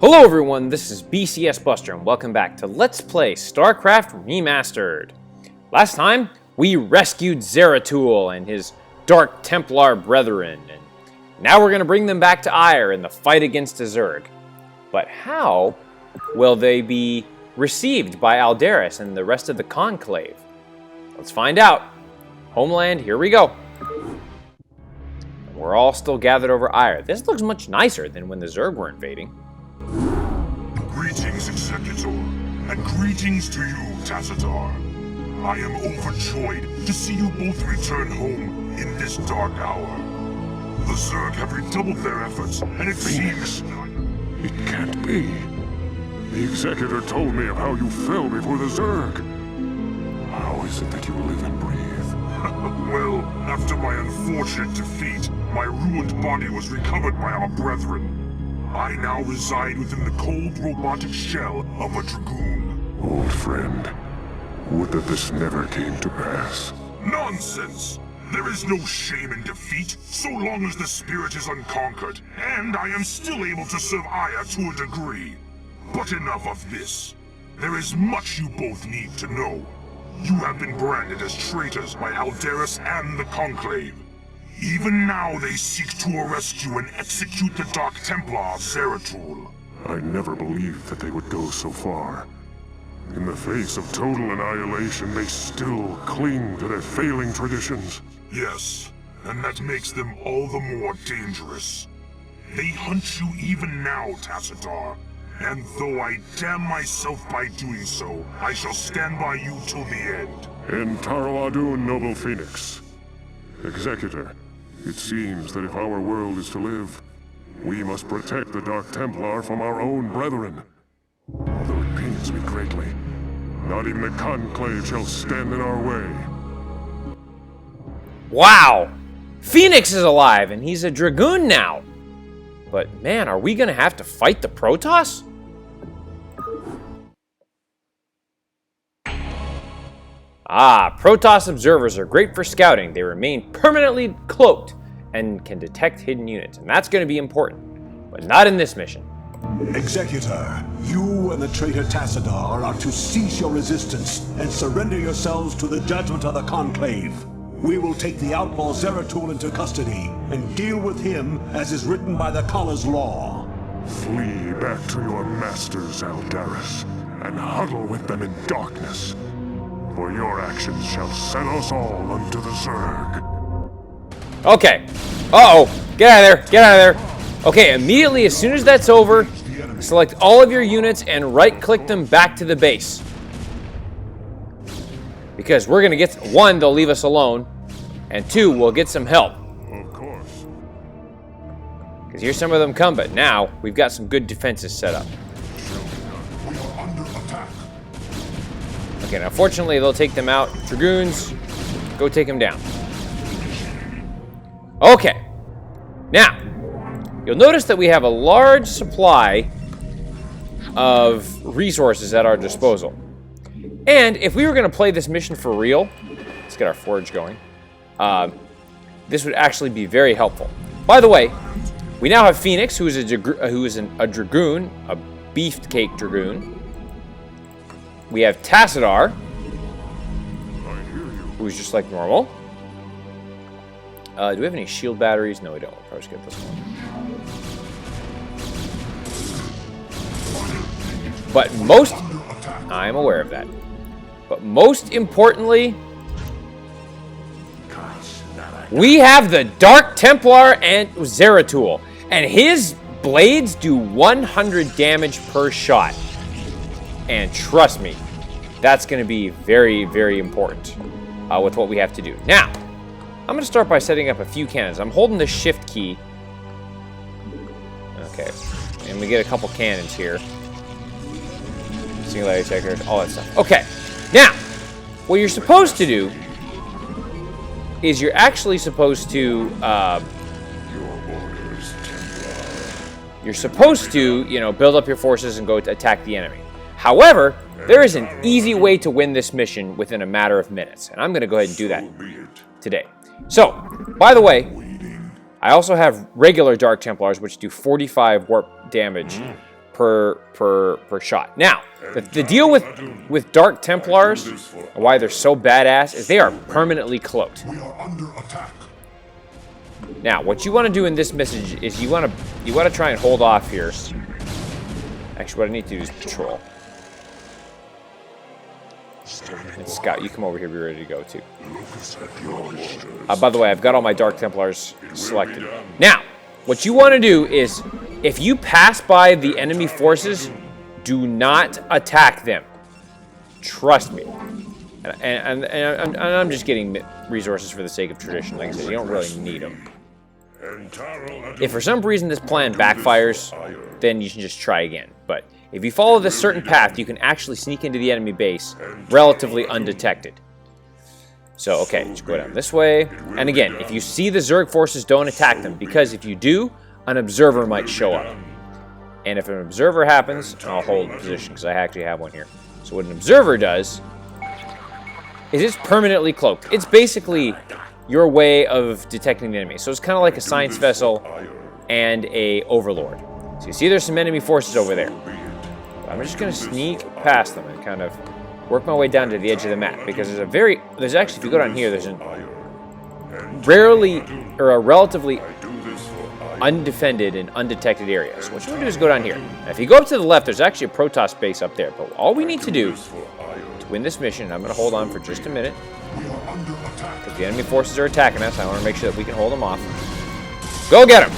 Hello everyone, this is BCSBuster and welcome back to Let's Play Starcraft Remastered. Last time, we rescued Zeratul and his Dark Templar brethren, and now we're going to bring them back to Ire in the fight against the Zerg. But how will they be received by Aldaris and the rest of the Conclave? Let's find out. Homeland, here we go. We're all still gathered over Ire. This looks much nicer than when the Zerg were invading. Greetings, Executor, and greetings to you, Tacitar. I am overjoyed to see you both return home in this dark hour. The Zerg have redoubled their efforts, and it seems... It can't be. The Executor told me of how you fell before the Zerg. How is it that you live and breathe? Well, after my unfortunate defeat, my ruined body was recovered by our brethren. I now reside within the cold robotic shell of a Dragoon. Old friend, would that this never came to pass. Nonsense! There is no shame in defeat, so long as the spirit is unconquered, and I am still able to serve Aya to a degree. But enough of this. There is much you both need to know. You have been branded as traitors by Aldaris and the Conclave. Even now they seek to arrest you and execute the Dark Templar Zeratul. I never believed that they would go so far. In the face of total annihilation, they still cling to their failing traditions. Yes, and that makes them all the more dangerous. They hunt you even now, Tacitar. And though I damn myself by doing so, I shall stand by you till the end. And Taro Adun, Noble Phoenix. Executor, it seems that if our world is to live, we must protect the Dark Templar from our own brethren. Although it pains me greatly, not even the Conclave shall stand in our way. Wow! Phoenix is alive and he's a Dragoon now! But man, are we gonna have to fight the Protoss? Protoss observers are great for scouting. They remain permanently cloaked and can detect hidden units. And that's going to be important, but not in this mission. Executor, you and the traitor Tassadar are to cease your resistance and surrender yourselves to the judgment of the Conclave. We will take the outlaw Zeratul into custody and deal with him as is written by the Kala's law. Flee back to your masters, Aldaris, and huddle with them in darkness. For your actions shall send us all unto the Zerg. Okay. Uh-oh. Get out of there. Get out of there. Okay, immediately as soon as that's over, select all of your units and right-click them back to the base. Because we're going to get... One, they'll leave us alone. And two, we'll get some help. Of course. Because here some of them come, but now we've got some good defenses set up. We are under attack. Okay, now fortunately they'll take them out. Dragoons, go take them down. Okay. Now, you'll notice that we have a large supply of resources at our disposal. And if we were going to play this mission for real, let's get our forge going, this would actually be very helpful. By the way, we now have Phoenix, who is a Dragoon, a beefcake Dragoon. We have Tassadar, who's just like normal. Do we have any shield batteries? No, we don't. We'll probably skip this one. But most... I'm aware of that. But most importantly, we have the Dark Templar and Zeratul. And his blades do 100 damage per shot. And trust me, that's going to be very, very important with what we have to do. Now, I'm going to start by setting up a few cannons. I'm holding the shift key. Okay. And we get a couple cannons here. Singularity checkers, all that stuff. Okay. Now, what you're supposed to do is you're actually supposed to... you're supposed to, you know, build up your forces and go to attack the enemy. However, there is an easy way to win this mission within a matter of minutes, and I'm going to go ahead and do that today. So, by the way, I also have regular Dark Templars, which do 45 warp damage per shot. Now, the deal with Dark Templars, and why they're so badass, is they are permanently cloaked. We are under attack. Now, what you want to do in this message is you want to try and hold off here. Actually, what I need to do is patrol. And Scout, you come over here, be ready to go too. By the way, I've got all my Dark Templars selected. Now, what you want to do is, if you pass by the enemy forces, do not attack them. Trust me. And I'm just getting resources for the sake of tradition. Like I said, you don't really need them. If for some reason this plan backfires, then you can just try again. But if you follow this certain path, you can actually sneak into the enemy base relatively undetected. So, okay, just go down this way. And again, if you see the Zerg forces, don't attack them, because if you do, an observer might show up. And if an observer happens, I'll hold position, because I actually have one here. So what an observer does is it's permanently cloaked. It's basically your way of detecting the enemy. So it's kind of like a science vessel and a overlord. So you see there's some enemy forces over there. I'm just going to sneak past them and kind of work my way down to the edge of the map, because there's actually, if you go down here, there's a relatively undefended and undetected area. So what you want to do is go down here. Now, if you go up to the left, there's actually a Protoss base up there. But all we need to do to win this mission, I'm going to hold on for just a minute, because the enemy forces are attacking us. I want to make sure that we can hold them off. Go get them!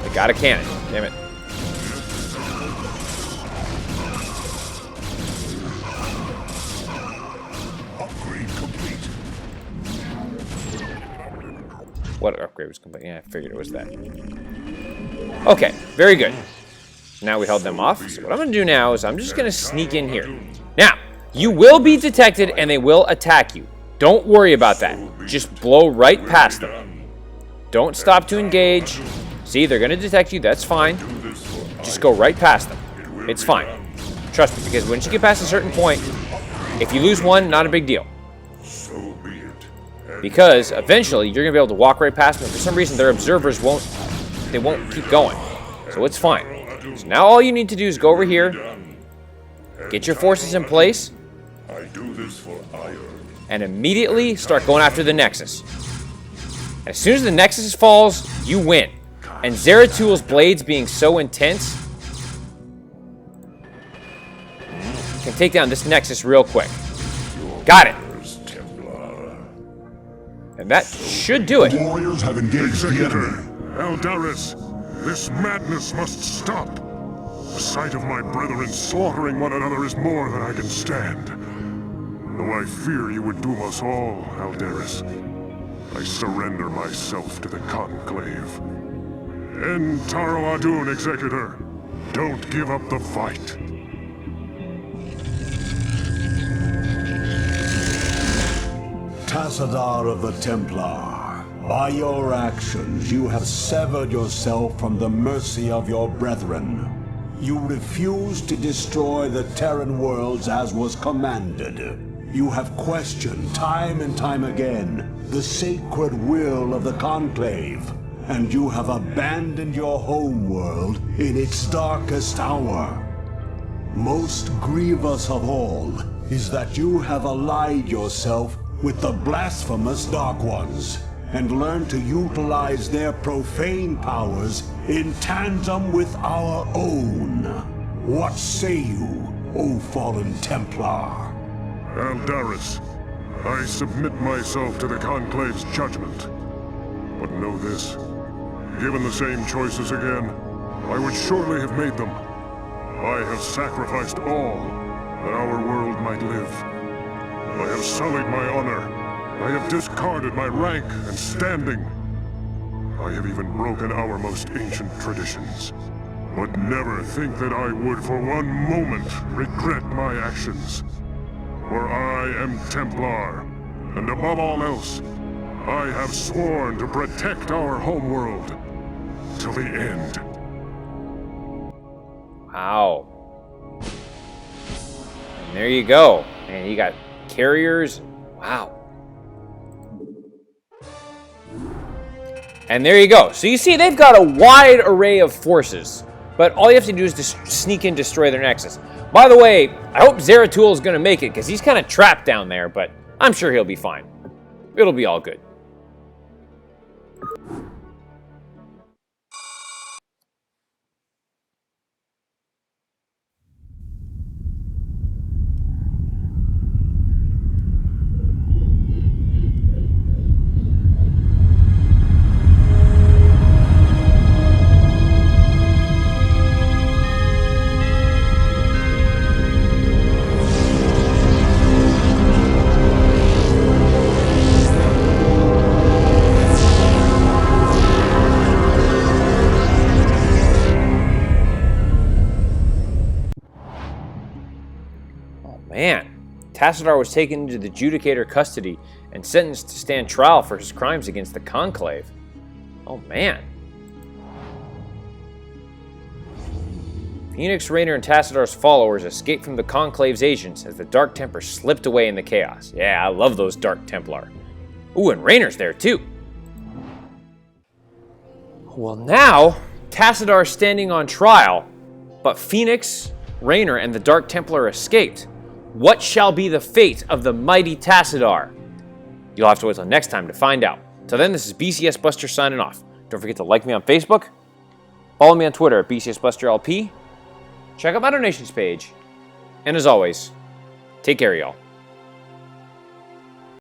They got a cannon. Damn it. What upgrade was complete? Yeah, I figured it was that. Okay, very good. Now we held them off. So what I'm going to do now is I'm just going to sneak in here. Now, you will be detected and they will attack you. Don't worry about that. Just blow right past them. Don't stop to engage. See, they're going to detect you. That's fine. Just go right past them. It's fine. Trust me, because once you get past a certain point, if you lose one, not a big deal. Because eventually you're going to be able to walk right past them. For some reason, their observers won't keep going. So it's fine. So now all you need to do is go over here, get your forces in place, and immediately start going after the Nexus. As soon as the Nexus falls, you win. And Zeratul blades being so intense can take down this Nexus real quick. Got it. And that should do it. Warriors have engaged the Executor, enemy. Eldaris, this madness must stop. The sight of my brethren slaughtering one another is more than I can stand. Though I fear you would doom us all, Eldaris, I surrender myself to the Conclave. End Taro Adun, Executor. Don't give up the fight. Tassadar of the Templar, by your actions you have severed yourself from the mercy of your brethren. You refuse to destroy the Terran worlds as was commanded. You have questioned time and time again the sacred will of the Conclave, and you have abandoned your homeworld in its darkest hour. Most grievous of all is that you have allied yourself with the blasphemous Dark Ones, and learn to utilize their profane powers in tandem with our own. What say you, O fallen Templar? Eldaris, I submit myself to the Conclave's judgment. But know this, given the same choices again, I would surely have made them. I have sacrificed all that our world might live. I have sullied my honor. I have discarded my rank and standing. I have even broken our most ancient traditions. But never think that I would for one moment regret my actions. For I am Templar, and above all else, I have sworn to protect our homeworld till the end. Wow. And there you go. And you got carriers. Wow. And there you go. So you see, they've got a wide array of forces. But all you have to do is just sneak in, destroy their nexus. By the way, I hope Zeratul is going to make it, because he's kind of trapped down there, but I'm sure he'll be fine. It'll be all good. Man, Tassadar was taken into the Judicator custody and sentenced to stand trial for his crimes against the Conclave. Oh man. Phoenix, Raynor, and Tassadar's followers escaped from the Conclave's agents as the Dark Templar slipped away in the chaos. Yeah, I love those Dark Templar. Ooh, and Raynor's there too. Well, now Tassadar's standing on trial, but Phoenix, Raynor, and the Dark Templar escaped. What shall be the fate of the mighty Tassadar? You'll have to wait till next time to find out. Till then, this is BCSBuster signing off. Don't forget to like me on Facebook, follow me on Twitter at BCSBusterLP, check out my donations page, and as always, take care, y'all.